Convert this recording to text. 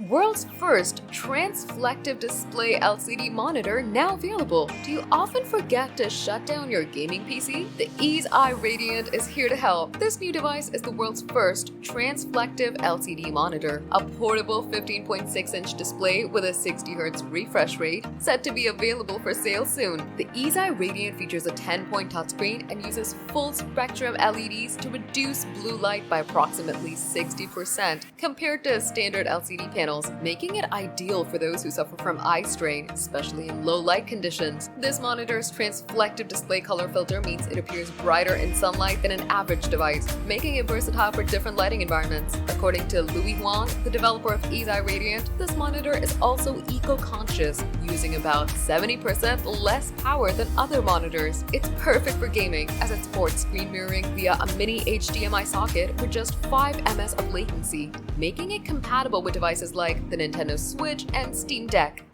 World's first Transflective display LCD monitor now available. Do you often forget to shut down your gaming PC? The Eazeye Radiant is here to help. This new device is the world's first Transflective LCD monitor, a portable 15.6-inch display with a 60Hz refresh rate, set to be available for sale soon. The Eazeye Radiant features a 10-point touchscreen and uses full-spectrum LEDs to reduce blue light by approximately 60% compared to standard LCD panels, making it ideal for those who suffer from eye strain, especially in low light conditions. This monitor's transflective display color filter means it appears brighter in sunlight than an average device, making it versatile for different lighting environments. According to Louis Huang, the developer of Eazeye Radiant, this monitor is also eco-conscious, using about 70% less power than other monitors. It's perfect for gaming, as it supports screen mirroring via a mini HDMI socket with just 5 ms of latency, making it compatible with devices like the Nintendo Switch and Steam Deck.